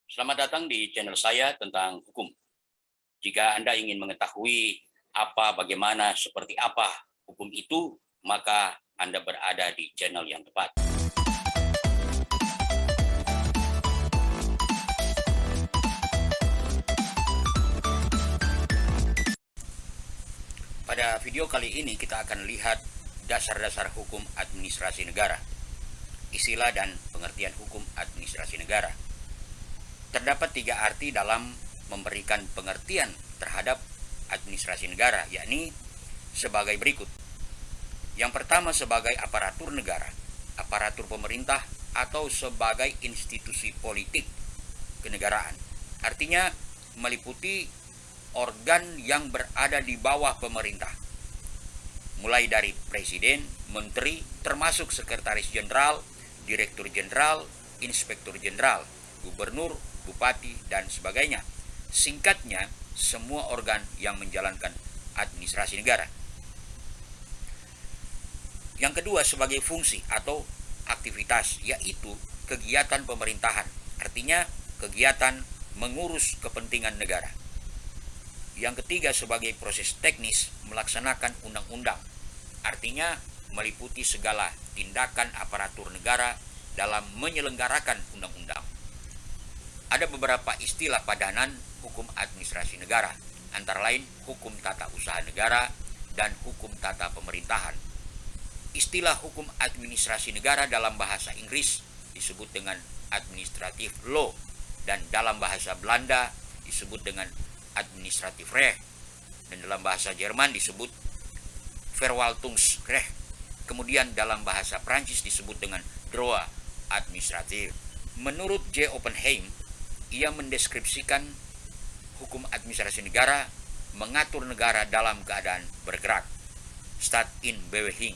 Selamat datang di channel saya tentang hukum. Jika Anda ingin mengetahui bagaimana, seperti apa hukum itu, maka Anda berada di channel yang tepat. Pada video kali ini kita akan lihat dasar-dasar hukum administrasi negara, istilah dan pengertian hukum administrasi negara. Terdapat tiga arti dalam memberikan pengertian terhadap administrasi negara, yakni sebagai berikut. Yang pertama sebagai aparatur negara, aparatur pemerintah, atau sebagai institusi politik kenegaraan. Artinya meliputi organ yang berada di bawah pemerintah, mulai dari presiden, menteri, termasuk sekretaris jenderal, direktur jenderal, inspektur jenderal, gubernur, bupati, dan sebagainya. Singkatnya, semua organ yang menjalankan administrasi negara. Yang kedua sebagai fungsi atau aktivitas, yaitu kegiatan pemerintahan, artinya kegiatan mengurus kepentingan negara. Yang ketiga sebagai proses teknis melaksanakan undang-undang, artinya meliputi segala tindakan aparatur negara dalam menyelenggarakan undang-undang. Ada beberapa istilah padanan hukum administrasi negara, antara lain hukum tata usaha negara dan hukum tata pemerintahan. Istilah hukum administrasi negara dalam bahasa Inggris disebut dengan administrative law, dan dalam bahasa Belanda disebut dengan administrative recht, dan dalam bahasa Jerman disebut Verwaltungsrecht. Kemudian dalam bahasa Prancis disebut dengan droit administratif. Menurut J. Oppenheim, ia mendeskripsikan hukum administrasi negara mengatur negara dalam keadaan bergerak, Staat in Beweging.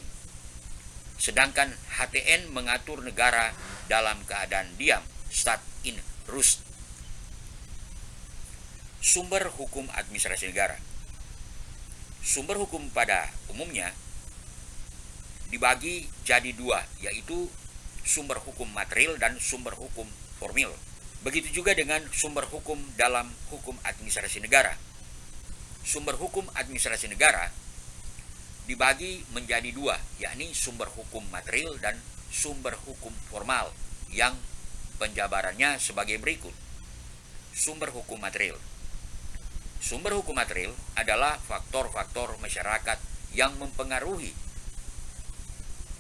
Sedangkan HTN mengatur negara dalam keadaan diam, Staat in Rust. Sumber hukum administrasi negara. Sumber hukum pada umumnya dibagi jadi dua, yaitu sumber hukum material dan sumber hukum formil. Begitu juga dengan sumber hukum dalam hukum administrasi negara. Sumber hukum administrasi negara dibagi menjadi dua, yakni sumber hukum material dan sumber hukum formal, yang penjabarannya sebagai berikut. Sumber hukum material. Sumber hukum material adalah faktor-faktor masyarakat yang mempengaruhi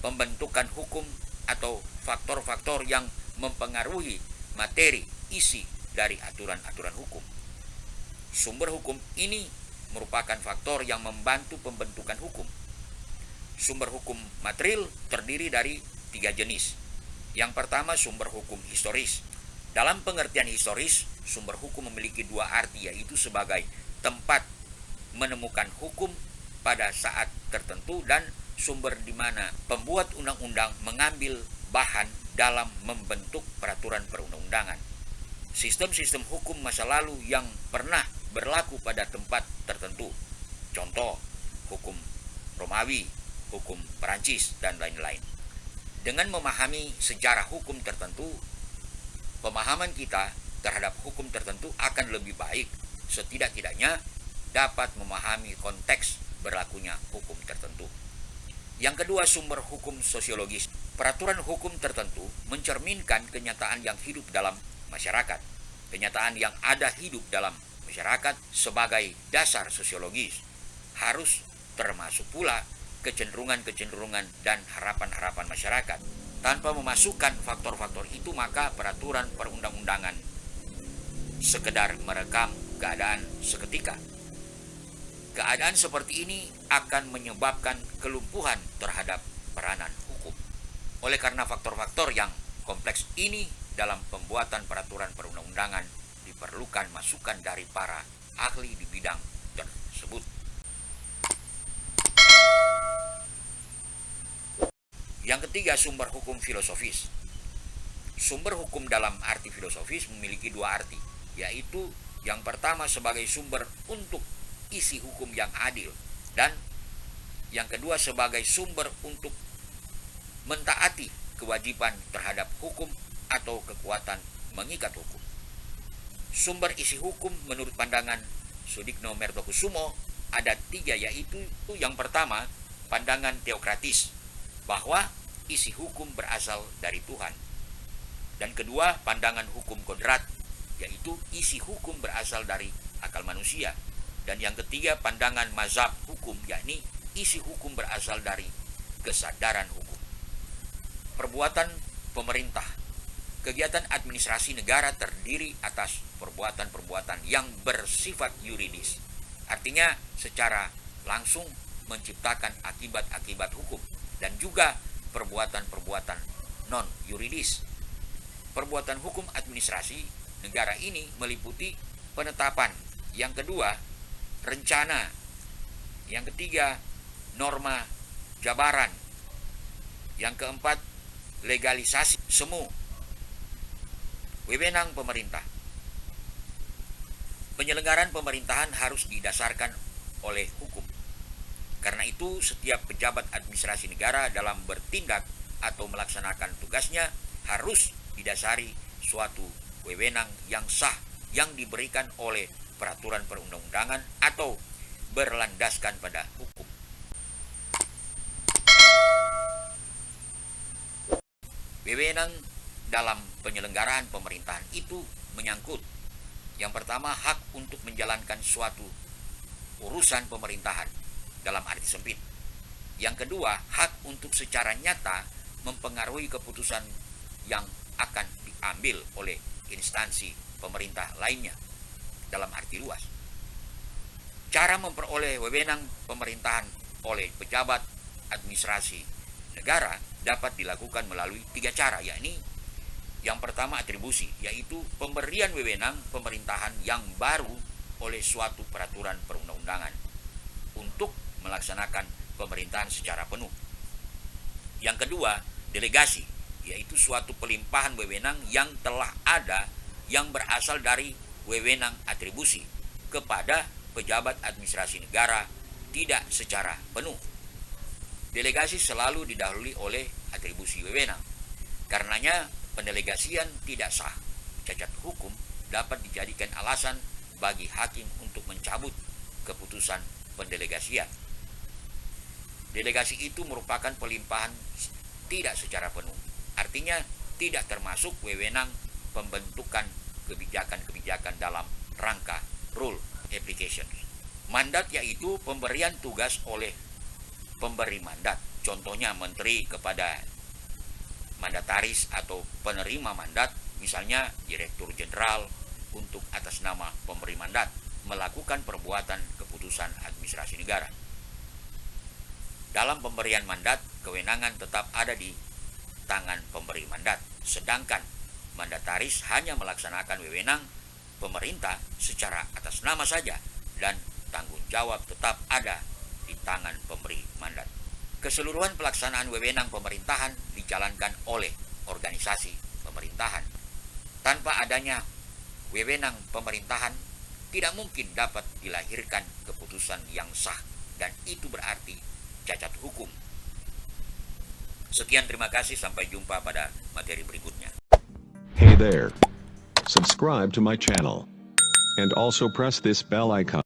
pembentukan hukum atau faktor-faktor yang mempengaruhi materi, isi dari aturan-aturan hukum. Sumber hukum ini merupakan faktor yang membantu pembentukan hukum. Sumber hukum material terdiri dari tiga jenis. Yang pertama, sumber hukum historis. Dalam pengertian historis, sumber hukum memiliki dua arti, yaitu sebagai tempat menemukan hukum pada saat tertentu dan sumber di mana pembuat undang-undang mengambil bahan dalam membentuk peraturan perundang-undangan. Sistem-sistem hukum masa lalu yang pernah berlaku pada tempat tertentu. Contoh, hukum Romawi, hukum Perancis, dan lain-lain. Dengan memahami sejarah hukum tertentu, pemahaman kita terhadap hukum tertentu akan lebih baik, setidak-tidaknya dapat memahami konteks berlakunya hukum tertentu. Yang kedua, sumber hukum sosiologis. Peraturan hukum tertentu mencerminkan kenyataan yang hidup dalam masyarakat. Kenyataan yang ada hidup dalam masyarakat sebagai dasar sosiologis harus termasuk pula kecenderungan-kecenderungan dan harapan-harapan masyarakat. Tanpa memasukkan faktor-faktor itu, maka peraturan perundang-undangan sekedar merekam keadaan seketika. Keadaan seperti ini akan menyebabkan kelumpuhan terhadap peranan hukum. Oleh karena faktor-faktor yang kompleks ini, dalam pembuatan peraturan perundang-undangan diperlukan masukan dari para ahli di bidang tersebut. Yang ketiga, sumber hukum filosofis. Sumber hukum dalam arti filosofis memiliki dua arti, yaitu yang pertama sebagai sumber untuk isi hukum yang adil, dan yang kedua sebagai sumber untuk mentaati kewajiban terhadap hukum atau kekuatan mengikat hukum. Sumber isi hukum menurut pandangan Sudikno Mertokusumo ada 3, yaitu yang pertama, pandangan teokratis, bahwa isi hukum berasal dari Tuhan. Dan kedua, pandangan hukum kodrat, yaitu isi hukum berasal dari akal manusia. Dan yang ketiga, pandangan mazhab hukum, yakni isi hukum berasal dari kesadaran hukum. Perbuatan pemerintah. Kegiatan administrasi negara terdiri atas perbuatan-perbuatan yang bersifat yuridis. Artinya secara langsung menciptakan akibat-akibat hukum, dan juga perbuatan-perbuatan non-yuridis. Perbuatan hukum administrasi negara ini meliputi penetapan, yang kedua rencana, yang ketiga norma jabaran, yang keempat legalisasi semu. Wewenang pemerintah. Penyelenggaraan pemerintahan harus didasarkan oleh hukum. Karena itu, setiap pejabat administrasi negara dalam bertindak atau melaksanakan tugasnya harus didasari suatu wewenang yang sah yang diberikan oleh peraturan perundang-undangan atau berlandaskan pada hukum. Wewenang dalam penyelenggaraan pemerintahan itu menyangkut, yang pertama, hak untuk menjalankan suatu urusan pemerintahan dalam arti sempit. Yang kedua, hak untuk secara nyata mempengaruhi keputusan yang akan diambil oleh instansi pemerintah lainnya dalam arti luas. Cara memperoleh wewenang pemerintahan oleh pejabat administrasi negara dapat dilakukan melalui 3 cara, yakni yang pertama atribusi, yaitu pemberian wewenang pemerintahan yang baru oleh suatu peraturan perundang-undangan untuk melaksanakan pemerintahan secara penuh. Yang kedua, delegasi, yaitu suatu pelimpahan wewenang yang telah ada yang berasal dari wewenang atribusi kepada pejabat administrasi negara tidak secara penuh. Delegasi selalu didahului oleh atribusi wewenang. Karenanya pendelegasian tidak sah. Cacat hukum dapat dijadikan alasan bagi hakim untuk mencabut keputusan pendelegasian. Delegasi itu merupakan pelimpahan tidak secara penuh. Artinya tidak termasuk wewenang pembentukan kebijakan-kebijakan dalam rangka rule application. Mandat yaitu pemberian tugas oleh pemberi mandat. Contohnya menteri kepada mandataris atau penerima mandat, misalnya direktur jenderal untuk atas nama pemberi mandat melakukan perbuatan keputusan administrasi negara. Dalam pemberian mandat, kewenangan tetap ada di tangan pemberi mandat, sedangkan mandataris hanya melaksanakan wewenang pemerintah secara atas nama saja dan tanggung jawab tetap ada di tangan pemberi mandat. Keseluruhan pelaksanaan wewenang pemerintahan dijalankan oleh organisasi pemerintahan. Tanpa adanya wewenang pemerintahan, tidak mungkin dapat dilahirkan keputusan yang sah, dan itu berarti cacat hukum. Sekian, terima kasih, sampai jumpa pada materi berikutnya. Hey there. Subscribe to my channel. And also press this bell icon.